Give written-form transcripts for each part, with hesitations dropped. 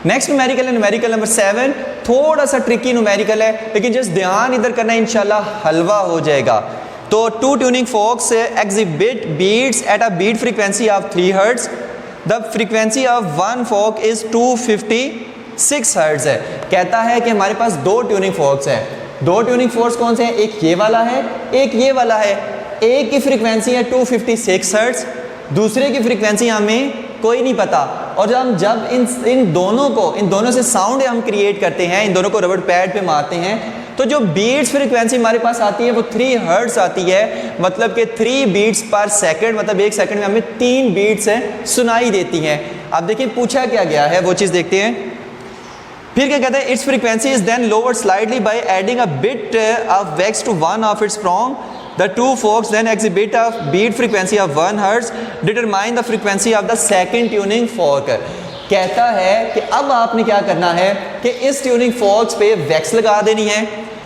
Next numerical है numerical number 7, थोड़ा सा ट्रिकी न्यूमेरिकल है, लेकिन जस्ट ध्यान इधर करना है, इंशाल्लाह हलवा हो जाएगा। तो 2 tuning forks exhibit beats at a beat frequency of 3 hertz, the frequency of one fork is 256 hertz है। कहता है कि हमारे पास 2 ट्यूनिंग फोक्स है। 2 ट्यूनिंग फोक्स कौन से हैं? एक ये वाला है, एक ये वाला है। एक की फ्रीक्वेंसी है 256 हर्ट्ज, दूसरे की फ्रीक्वेंसी हमें कोई नहीं पता। और जब इन दोनों से साउंड हम क्रिएट करते हैं, इन दोनों को रबड़ पैड पे मारते हैं, तो जो बीट्स फ्रीक्वेंसी हमारे पास आती है वो 3 हर्ट्ज आती है। मतलब कि 3 बीट्स पर सेकंड, मतलब 1 सेकंड में हमें 3 बीट्स सुनाई देती हैं। अब देखिए पूछा क्या गया है, वो चीज़ देखते हैं। फिर क्या कहते हैं, its frequency is then lowered slightly by adding a bit of wax to one of its prong. The 2 forks then exhibit a beat frequency of 1 hertz. Determine the frequency of the second tuning fork. कहता है कि अब आपने क्या करना है कि इस ट्यूनिंग फोर्क्स पे वैक्स लगा देनी है।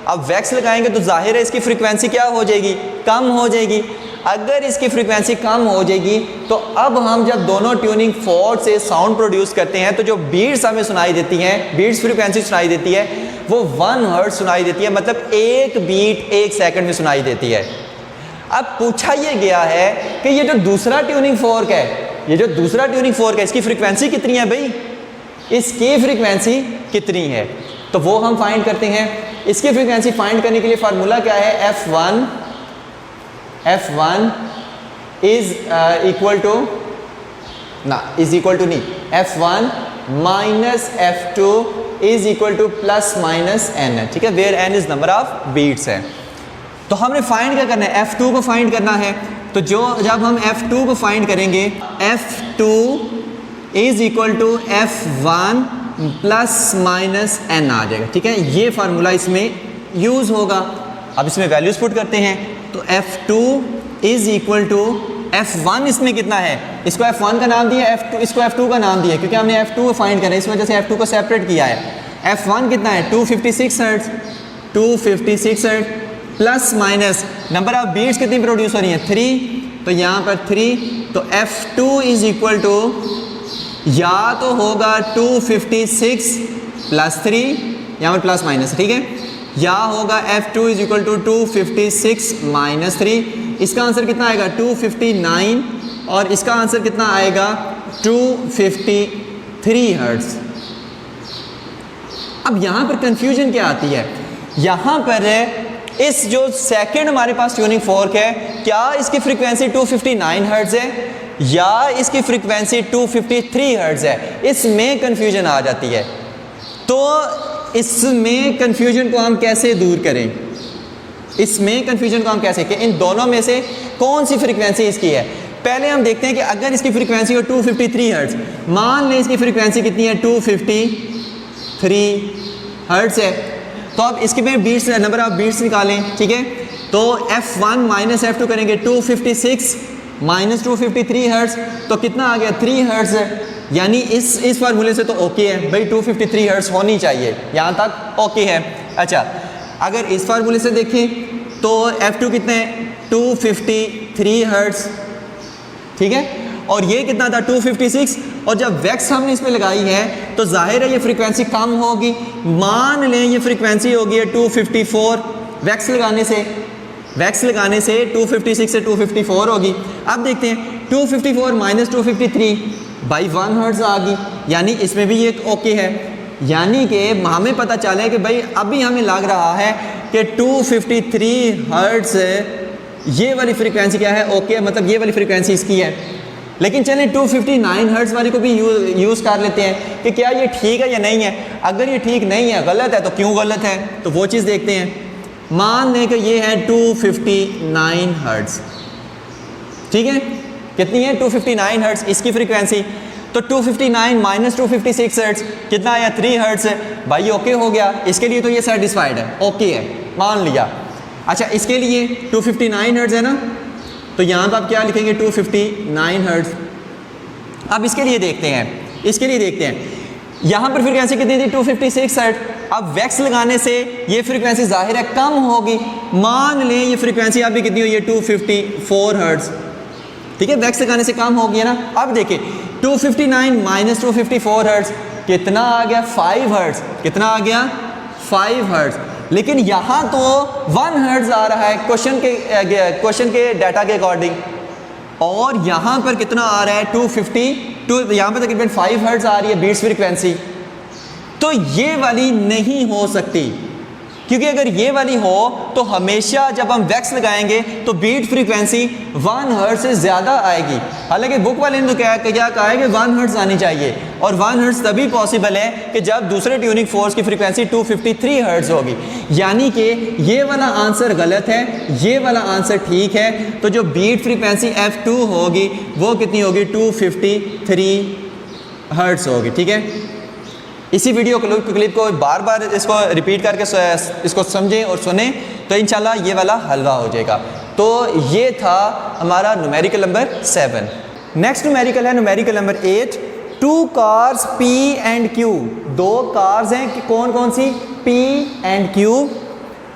अब वैक्स लगाएंगे तो जाहिर है इसकी फ्रीक्वेंसी क्या हो जाएगी? कम हो जाएगी। अगर इसकी फ्रीक्वेंसी कम हो जाएगी तो अब हम जब दोनों ट्यूनिंग फोर्क से साउंड प्रोड्यूस करते हैं तो जो बीट्स हमें सुनाई देती हैं, बीट्स फ्रीक्वेंसी सुनाई देती है, वो 1 हर्ट्ज सुनाई देती है। मतलब एक बीट 1 सेकंड में सुनाई देती है। अब पूछा ये गया है कि ये जो दूसरा ट्यूनिंग फोर्क है, इसकी फ्रीक्वेंसी कितनी है भाई? इसकी फ्रीक्वेंसी कितनी है? तो वो हम फाइंड करते हैं। इसकी फ्रीक्वेंसी फाइंड करने के लिए फार्मूला क्या है? F1 is equal to F1 minus F2 is equal to plus minus n है, ठीक है, where n is number of beats है। तो हमने फाइंड क्या करना है? F2 को फाइंड करना है। तो जब हम F2 को फाइंड करेंगे, F2 is equal to F1 plus minus n आ जाएगा, ठीक है। ये फार्मूला इसमें यूज होगा। अब इसमें वैल्यूज पुट करते हैं। तो F2 is equal to F1 इसमें कितना है? इसको F1 का नाम दिया, F2 इसको F2 का नाम दिया, क्योंकि हमने F2 को फाइंड करना है, इस वजह से F2 को सेपरेट किया है। F1 कितना है? 256 hertz, 256 hertz plus minus number of beats कितनी प्रोड्यूस हो रही है? 3। तो यहाँ पर 3, तो F2 इज इक्वल टू या तो होगा 256 प्लस 3, यहाँ पर प्लस माइनस, ठीक है, या होगा F2 is equal to 256 minus 3। इसका आंसर कितना आएगा? 259। और इसका आंसर कितना आएगा? 253 हर्ट्ज। अब यहाँ पर कंफ्यूजन क्या आती है? यहाँ पर इस जो सेकंड हमारे पास ट्यूनिंग फोर्क है, क्या इसकी फ्रीक्वेंसी 259 हर्ट्ज है या इसकी फ्रीक्वेंसी 253 हर्ट्ज है? इसमें कंफ्यूजन आ जाती है। तो इसमें कंफ्यूजन को हम कैसे दूर करें? कि इन दोनों में से कौन सी फ्रीक्वेंसी इसकी है? पहले हम देखते हैं कि अगर इसकी फ्रीक्वेंसी हो 253 हर्ट्ज, मान लें इसकी फ्रीक्वेंसी कितनी है? 253 हर्ट्ज है। तो अब इसके में बीट्स, नंबर ऑफ बीट्स निकालें, ठीक है। तो F1 माइनस F2 करेंगे, 256 माइनस 253 हर्ट्ज, तो कितना आ गया? 3 हर्ट्ज है। यानी इस फार्मूले से तो ओके है भाई, 253 हर्ट्ज होनी चाहिए, यहाँ तक ओके है। अच्छा, अगर इस फार्मूले से देखें तो F2 कितने हैं? 253 हर्ट्ज, ठीक है, और ये कितना था? 256। और जब वैक्स हमने इस पर लगाई है तो जाहिर है ये फ्रीक्वेंसी कम होगी। मान लें ये फ्रीक्वेंसी होगी 254, वैक्स लगाने से 256 से 254 होगी। अब देखते हैं 254 माइनस 253 बाई 1 हर्ट्ज आ गई, यानी इसमें भी ये ओके है। यानी कि हमें पता चला है कि भाई अभी हमें लग रहा है कि 253 हर्ट्ज ये वाली फ्रीक्वेंसी क्या है? ओके, मतलब ये वाली फ्रीक्वेंसी इसकी है। लेकिन चलें 259 हर्ट्ज वाली को भी यूज़ कर लेते हैं कि क्या ये ठीक है या नहीं है। अगर ये ठीक नहीं है, गलत है, तो क्यों गलत है, तो वो चीज़ देखते हैं। मान लें कि ये है 259 हर्ट्ज, ठीक है, कितनी है? 259 हर्ट्ज इसकी फ्रीक्वेंसी। तो 259 माइनस 256 हर्ट्ज कितना आया? 3 हर्ट्ज है भाई, ओके हो गया। इसके लिए तो ये सेटिस्फाइड है, ओके है, मान लिया। अच्छा, इसके लिए 259 हर्ट्ज है ना, तो यहाँ पर आप क्या लिखेंगे? 259 हर्ट्ज। अब इसके लिए देखते हैं, यहाँ पर फ्रीक्वेंसी कितनी थी? 256 हर्ट्ज। अब वैक्स लगाने से ये फ्रीक्वेंसी जाहिर है कम होगी। मान लें ये फ्रीक्वेंसी अभी कितनी हुई है? 254 हर्ट्ज, ठीक है, वैक्स लगाने से कम होगी ना। अब देखिए 259 माइनस 254 हर्ट्ज, कितना आ गया 5 हर्ट्ज, कितना आ गया 5 हर्ट्ज। लेकिन यहाँ तो 1 हर्ट्ज आ रहा है क्वेश्चन के डाटा के अकॉर्डिंग, और यहाँ पर कितना आ रहा है 250, यहाँ पर तकरीबन 5 हर्ट्ज आ रही है बीट्स फ्रीक्वेंसी। तो ये वाली नहीं हो सकती, क्योंकि अगर ये वाली हो तो हमेशा जब हम वैक्स लगाएंगे तो बीट फ्रीक्वेंसी 1 हर्ट्ज से ज़्यादा आएगी। हालांकि बुक वाले ने तो क्या कहा है कि 1 हर्ट्ज आनी चाहिए, और 1 हर्ट्ज तभी पॉसिबल है कि जब दूसरे ट्यूनिंग फोर्स की फ्रीक्वेंसी 253 हर्ट्ज होगी। यानी कि ये वाला आंसर गलत है, ये वाला आंसर ठीक है। तो जो बीट फ्रीक्वेंसी F2 होगी वो कितनी होगी 253 हर्ट्ज होगी। ठीक है, इसी वीडियो क्लिप को बार बार इसको रिपीट करके इसको समझें और सुने तो इंशाल्लाह ये वाला हलवा हो जाएगा। तो ये था हमारा न्यूमेरिकल नंबर 7। नेक्स्ट न्यूमेरिकल है numerical number 8। 2 cars P and Q, 2 cars हैं कि कौन कौन सी P एंड Q,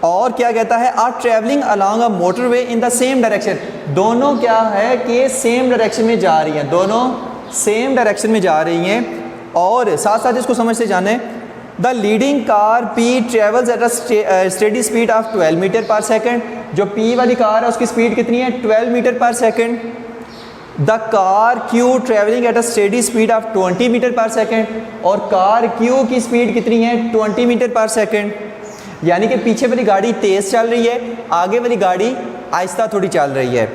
और क्या कहता है are travelling along a motorway in the same direction. दोनों क्या है कि सेम डायरेक्शन में जा रही हैं, दोनों सेम डायरेक्शन में जा रही हैं। और साथ साथ इसको समझते जाने, the leading car P travels at a steady speed of 12 metre per second. जो P वाली कार है उसकी स्पीड कितनी है 12 metre per second. The car Q travelling at a steady speed of 20 metre per second, और car Q की speed कितनी है 20 मीटर पर सेकेंड। यानी कि पीछे वाली गाड़ी तेज़ चल रही है, आगे वाली गाड़ी आहिस्ता थोड़ी चल रही है।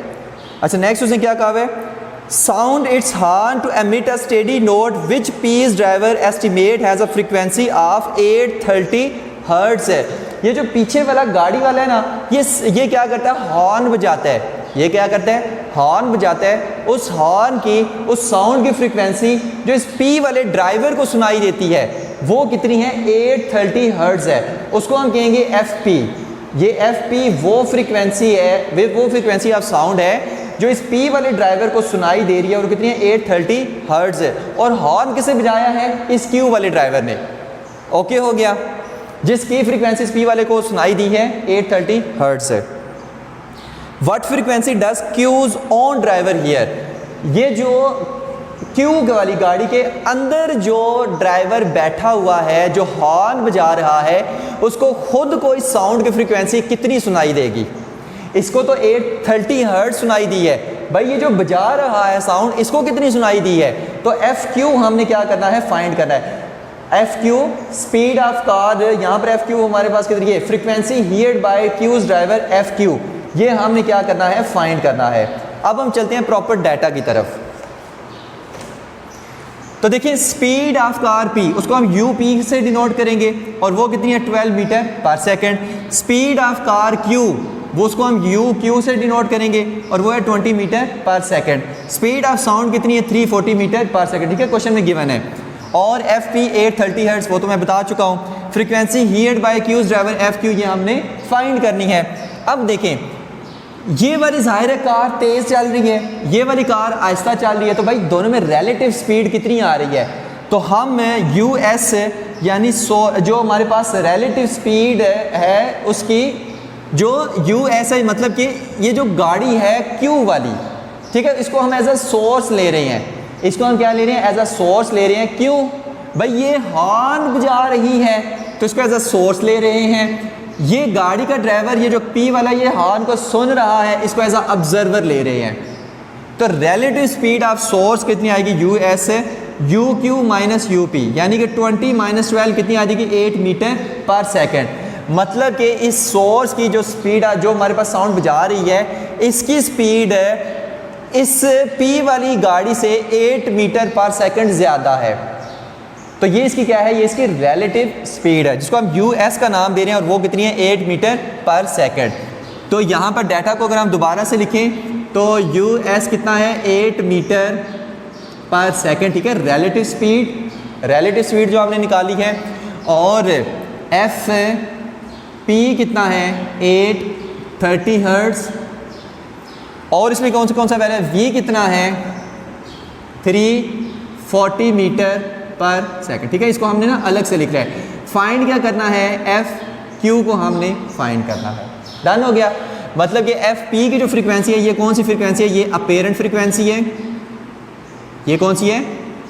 अच्छा, नेक्स्ट उसने क्या कहा है, sound its horn to emit a steady note which P's driver estimate has a frequency of 830 hertz है। ये जो पीछे वाला गाड़ी वाला है ना, ये क्या करता है हॉर्न बजाता है। ये क्या करता है हॉर्न बजाता है। उस हॉर्न की, उस साउंड की फ्रीक्वेंसी जो इस P वाले ड्राइवर को सुनाई देती है वो कितनी है 830 हर्ट्ज है। उसको हम कहेंगे FP। ये FP वो फ्रीक्वेंसी है, वो फ्रीक्वेंसी ऑफ साउंड है जो इस P वाले ड्राइवर को सुनाई दे रही है, और कितनी है 830 हर्ट्ज है। और हॉर्न किसे बजाया है इस Q वाले ड्राइवर ने। ओके हो गया, जिसकी फ्रीक्वेंसी इस P वाले को सुनाई दी है 830 हर्ट्ज है। What frequency does Q's on driver here. ये जो Q वाली गाड़ी के अंदर जो ड्राइवर बैठा हुआ है, जो हॉर्न बजा रहा है, उसको खुद को इस साउंड की फ्रीक्वेंसी कितनी सुनाई देगी। इसको तो 830 हर्ट्ज सुनाई दी है भाई, ये जो बजा रहा है साउंड इसको कितनी सुनाई दी है। तो FQ हमने क्या करना है फाइंड करना है। FQ स्पीड ऑफ कार, यहाँ पर FQ हमारे पास कितनी है frequency heard by Q's driver FQ, ये हमने क्या करना है फाइंड करना है। अब हम चलते हैं प्रॉपर डाटा की तरफ। तो देखिए स्पीड ऑफ कार P, उसको हम UP से डिनोट करेंगे, और वो कितनी है 12 metre per second. Speed of car Q, वो उसको हम UQ से डिनोट करेंगे, और वो है 20 metre per second. Speed of sound कितनी है 340 मीटर पर सेकेंड। ठीक है, क्वेश्चन में गिवन है। और FP 830 हर्ट्ज, वो तो मैं बता चुका हूँ। Frequency heard by Q's driver FQ, ये हमने फाइंड करनी है। अब देखें, ये वाली जाहिर है कार तेज़ चल रही है, ये वाली कार आहिस्ता चल रही है, तो भाई दोनों में रिलेटिव स्पीड कितनी आ रही है। तो हम US यानी जो हमारे पास रिलेटिव स्पीड है उसकी, जो US है मतलब कि ये जो गाड़ी है Q वाली, ठीक है, इसको हम एज अ सोर्स ले रहे हैं। इसको हम क्या ले रहे हैं एज अ सोर्स ले रहे हैं। क्यों भाई, ये हॉर्न बजा रही है तो इसको एज अ सोर्स ले रहे हैं। ये गाड़ी का ड्राइवर, ये जो P वाला, ये हॉर्न को सुन रहा है, इसको एज अ ऑब्जर्वर ले रहे हैं। तो रिलेटिव स्पीड ऑफ सोर्स कितनी आएगी US UQ माइनस UP, यानी कि 20 माइनस 12 कितनी आ जाएगी 8 मीटर पर सेकेंड। मतलब कि इस सोर्स की जो स्पीड है, जो हमारे पास साउंड बजा रही है, इसकी स्पीड इस P वाली गाड़ी से 8 मीटर पर सेकंड ज़्यादा है। तो ये इसकी क्या है, ये इसकी रिलेटिव स्पीड है, जिसको हम US का नाम दे रहे हैं, और वो कितनी है 8 मीटर पर सेकंड। तो यहाँ पर डाटा को अगर हम दोबारा से लिखें तो US कितना है 8 मीटर पर सेकंड। ठीक है, रिलेटिव स्पीड जो आपने निकाली है। और FP कितना है 830 हर्ट्ज, और इसमें कौन सा वैल्यू है, V कितना है 340 मीटर पर सेकंड। ठीक है, इसको हमने ना अलग से लिख रहा है। फाइंड क्या करना है, FQ को हमने फाइंड करना है। डन हो गया। मतलब कि FP की जो फ्रीक्वेंसी है, ये कौन सी फ्रीक्वेंसी है, ये अपेरेंट फ्रीक्वेंसी है। ये कौन सी है,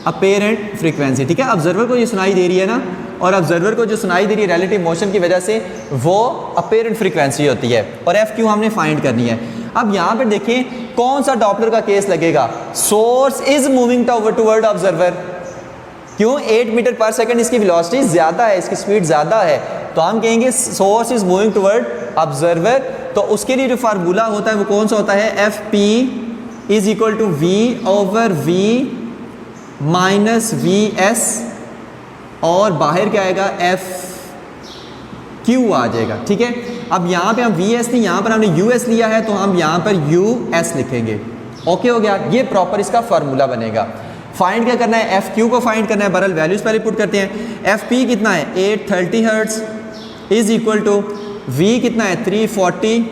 अपेरेंट फ्रीक्वेंसी, ठीक है। ऑब्जर्वर को ये सुनाई दे रही है ना, और ऑब्जर्वर को जो सुनाई दे रही है रिलेटिव मोशन की वजह से वो अपेरेंट फ्रीक्वेंसी होती है, और एफ क्यू हमने फाइंड करनी है। अब यहाँ पर देखें कौन सा डॉपलर का केस लगेगा, source is moving toward observer, क्यों 8 मीटर पर सेकंड इसकी वेलोसिटी ज़्यादा है, इसकी स्पीड ज़्यादा है, तो हम कहेंगे source is moving toward observer. तो उसके लिए जो फार्मूला होता है वो कौन सा होता है, F P is equal to V over V minus V S, और बाहर क्या आएगा, एफ क्यू आ जाएगा, ठीक है। अब यहाँ पे हम वी एस नहीं, यहाँ पर हमने यू एस लिया है, तो हम यहाँ पर यू एस लिखेंगे। ओके हो गया, ये प्रॉपर इसका फार्मूला बनेगा। फाइंड क्या करना है, एफ क्यू को फाइंड करना है, बहरहाल वैल्यूज पहले पुट करते हैं। एफ पी कितना है 830 hertz is equal to V कितना है 340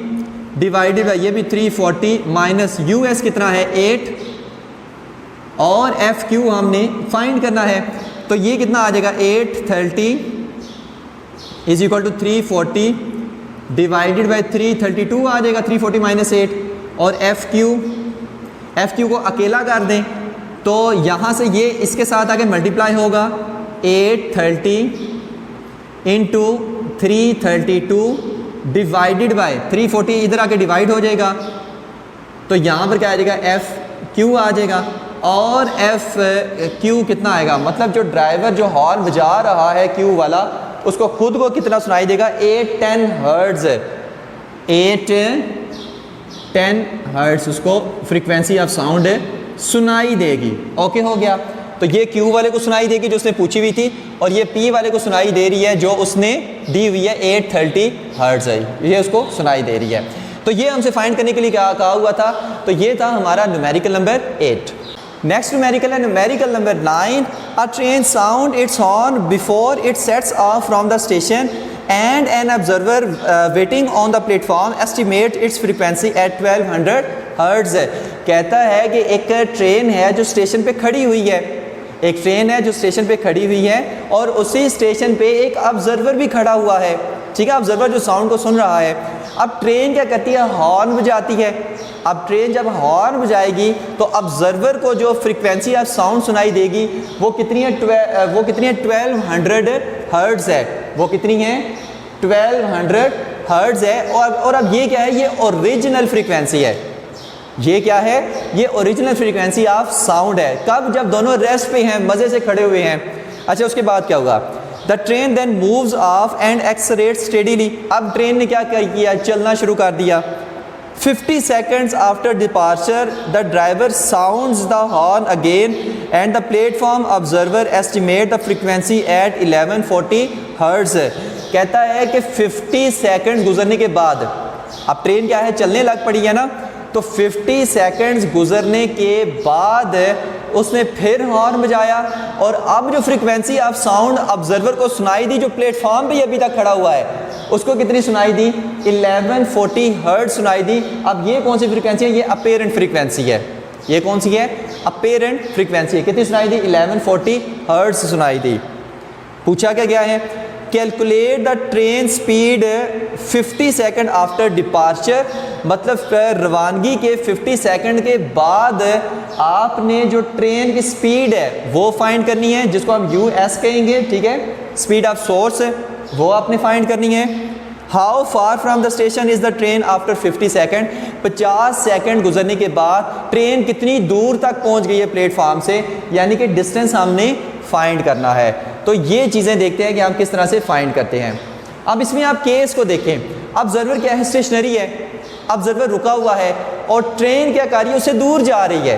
डिवाइडेड बाई ये भी 340 माइनस यू एस कितना है 8, और एफ क्यू हमने फाइंड करना है, तो ये कितना आ जाएगा 830 is equal to 340 divided by 332 आ जाएगा, 340 माइनस 8, और एफ क्यू को अकेला कर दें तो यहाँ से ये इसके साथ आगे मल्टीप्लाई होगा 830 इंटू 332 डिवाइडेड बाय 340, इधर आके डिवाइड हो जाएगा, तो यहाँ पर क्या आ जाएगा एफ क्यू आ जाएगा, और एफ क्यू कितना आएगा, मतलब जो ड्राइवर जो हॉर्न बजा रहा है क्यू वाला, उसको खुद को कितना सुनाई देगा 810 हर्ट्ज, 810 हर्ट्ज उसको फ्रीक्वेंसी ऑफ साउंड सुनाई देगी। ओके हो गया, तो ये क्यू वाले को सुनाई देगी जो उसने पूछी हुई थी, और ये पी वाले को सुनाई दे रही है जो उसने दी हुई है 830 हर्ट्ज है, ये उसको सुनाई दे रही है। तो ये हमसे फाइंड करने के लिए क्या कहा हुआ था, तो ये था हमारा न्यूमेरिकल नंबर 8। नेक्स्ट न्यूमेरिकल है numerical number 9। A train sound its horn before it sets of from the station and an observer waiting on the platform estimate its frequency at 1200 hertz। कहता है कि एक ट्रेन है जो station पे खड़ी हुई है, एक ट्रेन है जो स्टेशन पे खड़ी हुई है, और उसी स्टेशन पे एक ऑब्जर्वर भी खड़ा हुआ है, ठीक है। ऑब्जर्वर जो साउंड को सुन रहा है। अब ट्रेन क्या करती है, हॉर्न बजाती है। अब ट्रेन जब हॉर्न बजाएगी तो ऑब्जर्वर को जो फ्रीक्वेंसी ऑफ साउंड सुनाई देगी वो कितनी है, 1200 हर्ट्ज है, वो कितनी है 1200 हर्ट्ज है। और अब ये क्या है, ये ओरिजिनल फ्रीक्वेंसी है, ये क्या है, ये ओरिजिनल फ्रीक्वेंसी ऑफ साउंड है। कब, जब दोनों रेस्ट पे हैं, मज़े से खड़े हुए हैं। अच्छा, उसके बाद क्या होगा, the train then moves off and accelerate steadily. अब ट्रेन ने क्या किया, चलना शुरू कर दिया। 50 seconds after departure the driver sounds the horn again and the platform observer estimate the frequency at 1140 hertz। कहता है कि 50 सेकंड गुजरने के बाद, अब ट्रेन क्या है, चलने लग पड़ी है ना, तो 50 सेकंड्स गुजरने के बाद उसने फिर हॉर्न बजाया, और अब जो फ्रीक्वेंसी ऑफ साउंड ऑब्जर्वर को सुनाई दी, जो प्लेटफॉर्म पे अभी तक खड़ा हुआ है, उसको कितनी सुनाई दी, 1140 हर्ट्ज सुनाई दी। अब ये कौन सी फ्रीक्वेंसी है, ये अपेरेंट फ्रीक्वेंसी है। ये कौन सी है, अपेरेंट फ्रीक्वेंसी है। कितनी सुनाई दी, 1140 हर्ट्ज सुनाई दी। पूछा क्या गया है, calculate the train speed 50 second after departure, मतलब रवानगी के 50 सेकंड के बाद आपने जो ट्रेन की स्पीड है वो फाइंड करनी है, जिसको हम यू एस कहेंगे, ठीक है, स्पीड ऑफ सोर्स, वो आपने फाइंड करनी है। How far from the station is the train after 50 second, 50 second गुजरने के बाद ट्रेन कितनी दूर तक पहुंच गई है प्लेटफॉर्म से, यानी कि डिस्टेंस हमने फाइंड करना है। तो ये चीज़ें देखते हैं कि हम किस तरह से फाइंड करते हैं। अब इसमें आप केस को देखें, ऑब्जर्वर क्या है, स्टेशनरी है, ऑब्जर्वर रुका हुआ है, और ट्रेन क्या कर रही है, उससे दूर जा रही है,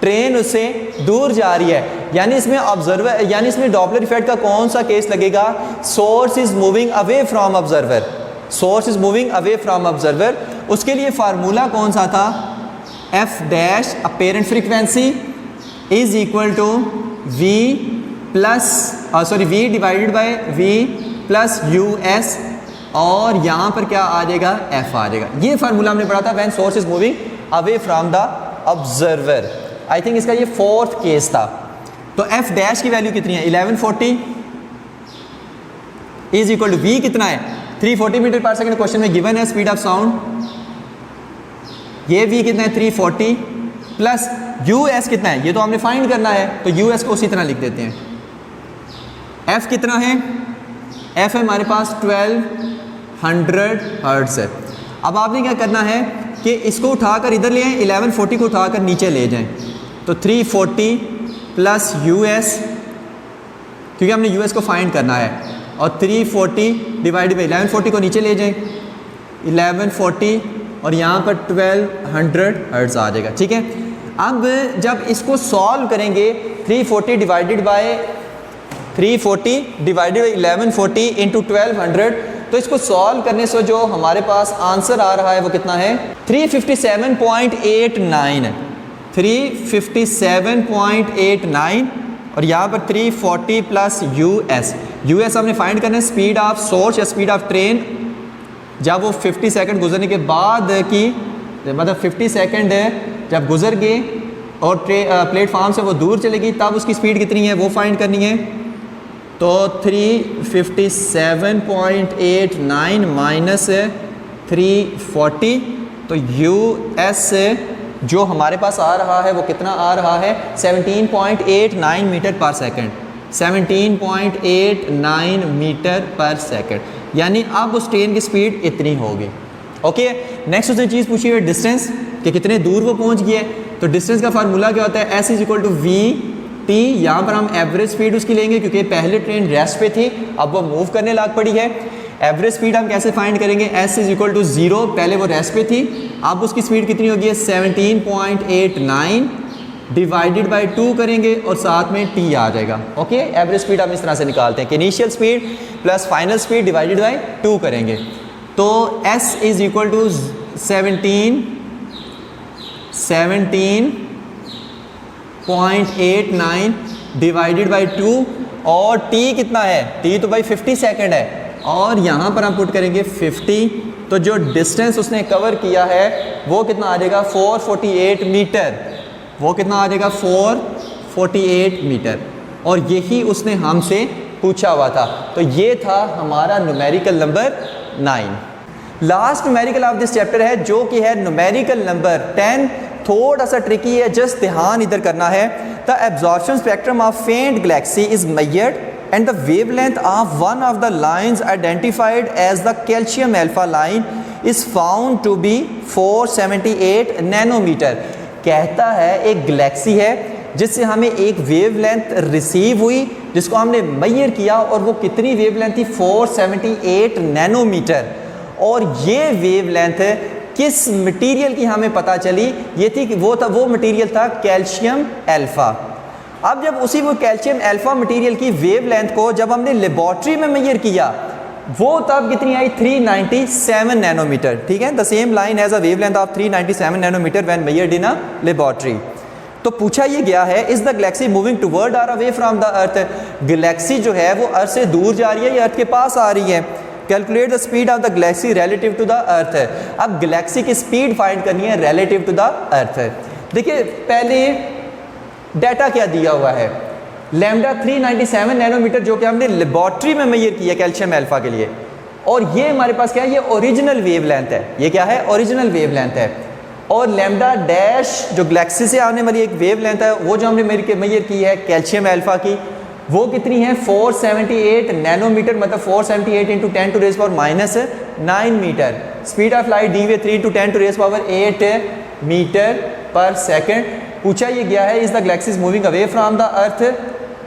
ट्रेन उससे दूर जा रही है, यानी इसमें ऑब्जर्वर, यानी इसमें डॉपलर इफेक्ट का कौन सा केस लगेगा, source is moving away from observer, source is moving away from observer. उसके लिए फार्मूला कौन सा था, F dash apparent frequency is equal to V plus sorry V divided by V plus U S, और यहाँ पर क्या आ जाएगा, एफ आ जाएगा। ये फार्मूला हमने पढ़ा था, when source is moving away from the observer. I think इसका ये 4th केस था। तो एफ डैश की वैल्यू कितनी है, 1140 इज इक्वल टू वी कितना है, 340 मीटर पर सेकंड क्वेश्चन में गिवन है स्पीड ऑफ साउंड, ये वी कितना है 340 प्लस यू एस कितना है, ये तो हमने फाइंड करना है, तो यू एस को उसी तरह लिख देते हैं। एफ कितना है, एफ है हमारे पास 1200 हर्ट्ज़ है। अब आपने क्या करना है कि इसको उठाकर इधर ले आएँ, 1140 को उठाकर नीचे ले जाएं, तो 340 प्लस यू एस, क्योंकि हमने यू एस को फाइंड करना है, और 340 डिवाइड बाई 1140 को नीचे ले जाएं, 1140 और यहाँ पर 1200 हर्ट्ज़ आ जाएगा। ठीक है, अब जब इसको सॉल्व करेंगे 340 डिवाइडेड बाय 1140 इंटू 1200, तो इसको सॉल्व करने से जो हमारे पास आंसर आ रहा है वो कितना है, 357.89, 357.89, और यहाँ पर 340 प्लस यू एस हमने फाइंड करना है स्पीड ऑफ सोर्स या स्पीड ऑफ ट्रेन जब वो 50 सेकंड गुजरने के बाद की, मतलब 50 सेकंड जब गुजर गए और प्लेटफार्म से वो दूर चलेगी तब उसकी स्पीड कितनी है वो फाइंड करनी है। तो 357.89 माइनस 340, तो यू एस जो हमारे पास आ रहा है वो कितना आ रहा है, 17.89 metre per second, 17.89 metre per second, यानी अब उस ट्रेन की स्पीड इतनी होगी। ओके, नेक्स्ट उसने चीज़ पूछी है डिस्टेंस, कि कितने दूर वो पहुंच गया है। तो डिस्टेंस का फार्मूला क्या होता है, S is equal to V T, यहाँ पर हम एवरेज स्पीड उसकी लेंगे क्योंकि पहले ट्रेन रेस्ट पे थी, अब वो मूव करने लाग पड़ी है। एवरेज स्पीड हम कैसे फाइंड करेंगे, एस इज इक्वल टू 0, पहले वो रेस्ट पे थी, अब उसकी स्पीड कितनी होगी, 17.89 डिवाइडेड बाई 2 करेंगे और साथ में टी आ जाएगा। ओके, एवरेज स्पीड हम इस तरह से निकालते हैं कि initial speed plus final speed divided by 2 करेंगे। तो S is equal to 17.89 divided by 2, और टी कितना है, टी तो भाई 50 सेकंड है, और यहाँ पर हम पुट करेंगे 50, तो जो डिस्टेंस उसने कवर किया है वो कितना आ जाएगा, 448 मीटर, वो कितना आ जाएगा, 448 मीटर, और यही उसने हमसे पूछा हुआ था। तो ये था हमारा numerical number 9। Last numerical of this chapter है जो कि है न्यूमेरिकल नंबर 10, थोड़ा सा ट्रिकी है, जस्ट ध्यान इधर करना है। द एब्जॉर्प्शन स्पेक्ट्रम ऑफ फेंट Galaxy is measured and the wavelength of one of the lines identified as the calcium alpha line is found to be 478 nanometre. कहता है एक गैलेक्सी है जिससे हमें एक वेवलेंथ रिसीव हुई जिसको हमने मेजर किया, और वो कितनी वेवलेंथ थी, 478 नैनोमीटर, और ये वेवलेंथ किस मटेरियल की हमें पता चली, ये थी कि वो मटेरियल था कैल्शियम अल्फा। अब जब उसी वो कैल्शियम अल्फा मटेरियल की वेवलेंथ को जब हमने लेबॉर्ट्री में मेजर किया, वो तब कितनी आई, 397 नैनोमीटर। ठीक है, the same line has a wavelength of 397 nanometre when measured in a laboratory. तो पूछा ये गया है, is the galaxy moving toward or away from the earth, galaxy जो है वो अर्थ से दूर जा रही है या अर्थ के पास आ रही है। Calculate the speed of the galaxy relative to the earth, अब गैलेक्सी की स्पीड फाइंड करनी है रिलेटिव टू द अर्थ। देखिए पहले डाटा क्या दिया हुआ है, लैम्डा 397 नैनोमीटर जो कि हमने लेबॉर्ट्री में मेजर किया कैल्शियम अल्फा के लिए, और ये हमारे पास क्या है, ये ओरिजिनल वेवलेंथ है, ये क्या है, ओरिजिनल वेवलेंथ है। और लैम्डा डैश जो गैलेक्सी से आने वाली एक वेवलेंथ है वो जो हमने मेजर की है कैल्शियम अल्फा की, वो कितनी है, 478 नैनोमीटर, मतलब 478 into 10 to raise power -9 metre. Speed of light दी हुई 3 to 10 to raise power 8 metre per second. पूछा ये गया है, is the galaxy is moving away from the earth,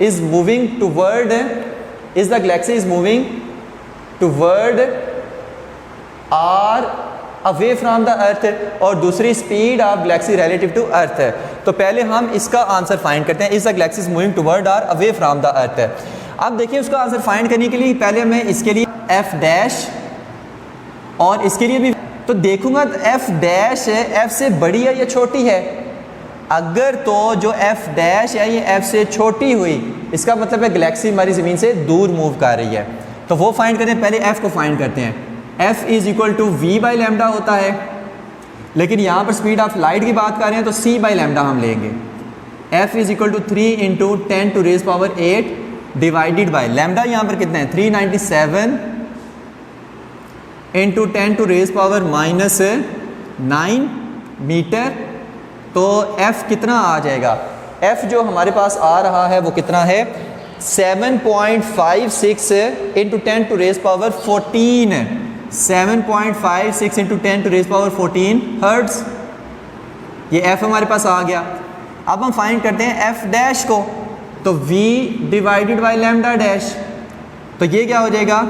is moving toward, is the galaxy is moving toward or away from the earth, और दूसरी speed of galaxy relative to earth. तो पहले हम इसका आंसर फाइंड करते हैं, is the galaxy is moving toward or away from the earth. अब देखिए उसका आंसर फाइंड करने के लिए पहले मैं इसके लिए एफ डैश और इसके लिए भी तो देखूंगा, तो एफ डैश एफ से बड़ी है या छोटी है, अगर तो जो एफ डैश है ये एफ से छोटी हुई, इसका मतलब है गैलेक्सी हमारी ज़मीन से दूर मूव कर रही है। तो वो फाइंड करते हैं, पहले एफ को फाइंड करते हैं। F is equal to V by lambda होता है, लेकिन यहाँ पर स्पीड ऑफ लाइट की बात कर रहे हैं तो सी बाई लैम्डा हम लेंगे। F is equal to 3 into 10 to raise power 8 divided by lambda, यहाँ पर कितना है 397 into 10 to raise power -9 metre तो f कितना आ जाएगा, f जो हमारे पास आ रहा है वो कितना है 7.56 into 10 to raise power 14, 7.56 into 10 to raise power 14 hertz. ये f हमारे पास आ गया। अब हम फाइंड करते हैं f डैश को, तो v divided by lambda dash, तो ये क्या हो जाएगा,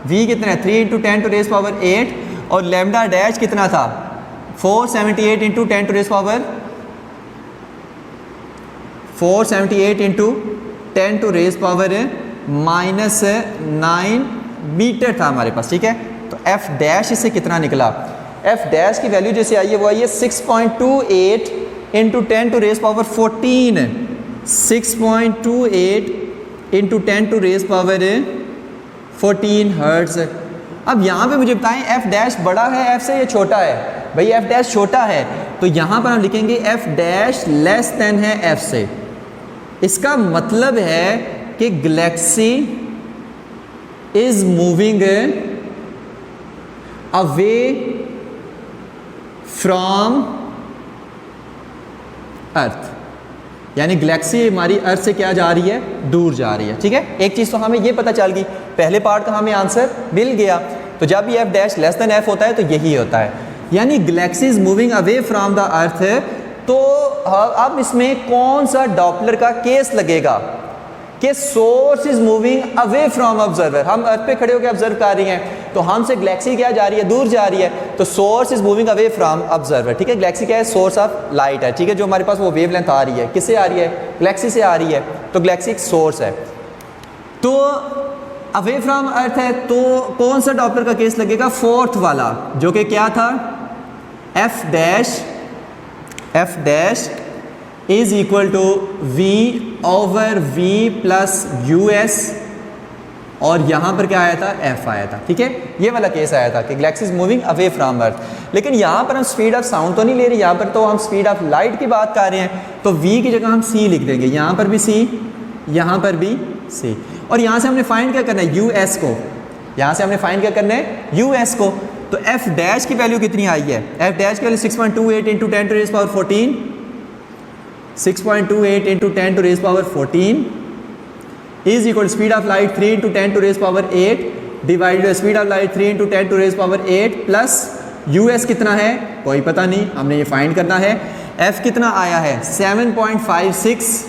v कितना है 3 इंटू 10 टू रेज पावर 8 और लैम्डा डैश कितना था 478 into 10 to raise power 478 into 10 to raise power -9 metre था हमारे पास, ठीक है। तो f डैश इससे कितना निकला, f डैश की वैल्यू जैसे आई है वो आई है 6.28 into 10 to raise power 14, 6.28 into 10 to raise power 14 hertz. अब यहाँ पे मुझे बताएं f डैश बड़ा है f से या छोटा है, भाई f डैश छोटा है, तो यहाँ पर हम लिखेंगे f डैश लेस देन है f से। इसका मतलब है कि galaxy is moving away from earth, यानी गैलेक्सी हमारी अर्थ से क्या जा रही है, दूर जा रही है, ठीक है। एक चीज़ तो हमें ये पता चल गई, पहले पार्ट का हमें आंसर मिल गया। तो जब ये f dash less then f होता है तो यही होता है, यानी Galaxy is moving away from the अर्थ। तो अब इसमें कौन सा डॉपलर का केस लगेगा कि source is moving away from observer, हम अर्थ पे खड़े होकर ऑब्जर्व कर रही हैं तो हमसे गैलेक्सी क्या जा रही है, दूर जा रही है, तो source is moving away from observer, ठीक है। गैलेक्सी क्या है, सोर्स ऑफ लाइट है, ठीक है, जो हमारे पास वो वेवलेंथ आ रही है, किससे आ रही है, गैलेक्सी से आ रही है, तो गैलेक्सी एक सोर्स है। तो अवे फ्रॉम अर्थ है तो कौन सा डॉपलर का केस लगेगा, फोर्थ वाला, जो कि क्या था f dash is equal to v over v plus US, और यहाँ पर क्या आया था, f आया था, ठीक है। ये वाला केस आया था कि galaxy is moving away from earth. लेकिन यहाँ पर हम स्पीड ऑफ साउंड तो नहीं ले रहे, यहाँ पर तो हम स्पीड ऑफ लाइट की बात कर रहे हैं, तो v की जगह हम c लिख देंगे, यहाँ पर भी c, यहाँ पर भी c, और यहाँ से हमने फाइंड क्या करना है, US को, यहाँ से हमने फाइंड क्या करना है, US को। तो f डैश की वैल्यू कितनी आई है, f डैश की value 6.28 into 10 to raise power 14, 6.28 into 10 to raise power 14 is equal speed of light 3 into 10 to raise power 8 divided speed of light 3 into 10 to raise power 8 plus US कितना है, कोई पता नहीं, हमने ये फाइंड करना है। f कितना आया है 7.56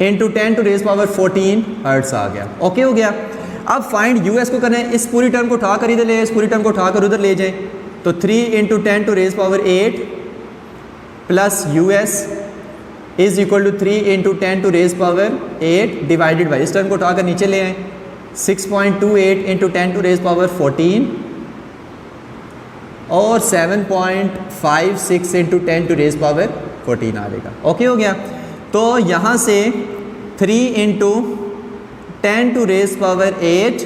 into 10 to raise power 14 hertz आ गया, ओके हो गया। अब फाइंड US को करना है, इस पूरी टर्म को उठाकर इधर ले, इस पूरी टर्म को उठाकर उधर ले जाए, तो 3 into 10 to raise power 8 plus US is equal to 3 into 10 to raise power 8 divided by, इस टर्म को उठाकर नीचे ले आए, 6.28 इंटू 10 टू रेज पावर 14 और 7.56 इंटू 10 टू रेज पावर 14 आ जाएगा, ओके हो गया। तो यहाँ से 3 into 10 to raise power 8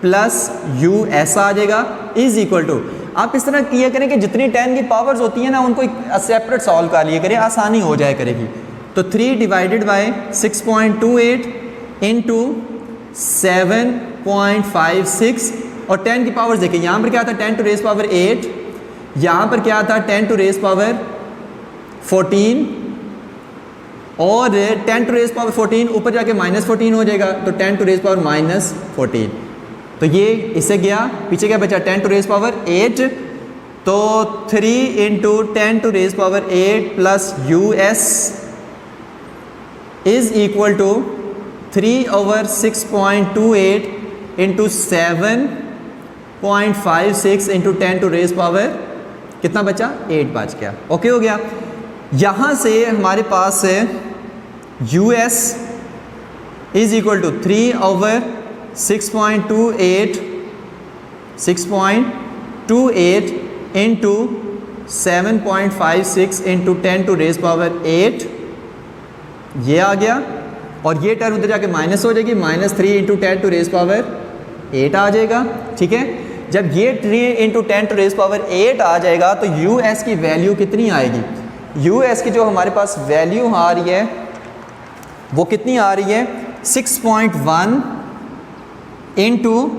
plus US आ जाएगा इज इक्वल टू, आप इस तरह किया करें कि जितनी 10 की पावर्स होती हैं ना उनको सेपरेट सॉल्व कर लिया करें, आसानी हो जाए करेगी। तो 3 डिवाइडेड बाय 6.28 इंटू 7.56 और 10 की पावर्स देखिए, यहाँ पर क्या था 10 टू रेज पावर 8, यहाँ पर क्या था 10 टू रेज पावर 14 और 10 टू रेज पावर 14 ऊपर जाके -14 हो जाएगा, तो 10 टू रेज पावर -14, तो ये इससे गया, पीछे क्या बचा 10 टू रेज पावर 8, तो 3 into 10 to raise power 8 plus US is equal to 3 over 6.28 into 7.56 into 10 to raise power कितना बचा 8 बच गया, ओके हो गया। यहाँ से हमारे पास US is equal to 3 over 6.28 into 7.56 into 10 to raise power 8, ये आ गया, और ये टर्म उधर जाके माइनस हो जाएगी, -3 इंटू 10 टू रेज पावर 8 आ जाएगा, ठीक है। जब ये 3 इंटू 10 टू रेज पावर 8 आ जाएगा तो US की वैल्यू कितनी आएगी, US की जो हमारे पास वैल्यू आ रही है वो कितनी आ रही है 6.1 into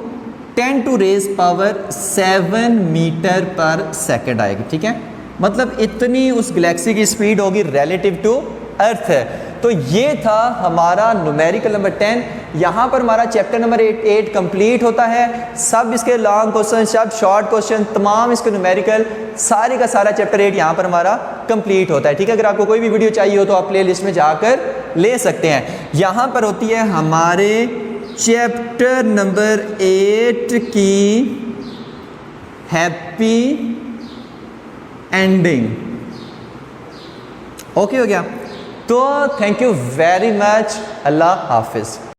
10 to raise power 7 metre per second आएगी, ठीक है। मतलब इतनी उस गैलेक्सी की स्पीड होगी रिलेटिव टू अर्थ है। तो ये था हमारा न्यूमेरिकल नंबर 10। यहाँ पर हमारा चैप्टर नंबर 8 कंप्लीट होता है। सब इसके लॉन्ग क्वेश्चन, सब शॉर्ट क्वेश्चन, तमाम इसके न्यूमेरिकल, सारे का सारा चैप्टर 8 यहाँ पर हमारा कंप्लीट होता है, ठीक है। अगर आपको कोई भी वीडियो चाहिए हो तो आप प्ले लिस्ट में जाकर ले सकते हैं। यहाँ पर होती है हमारे चैप्टर नंबर 8 की हैप्पी एंडिंग। ओके हो गया। तो थैंक यू वेरी मच। अल्लाह हाफिज़।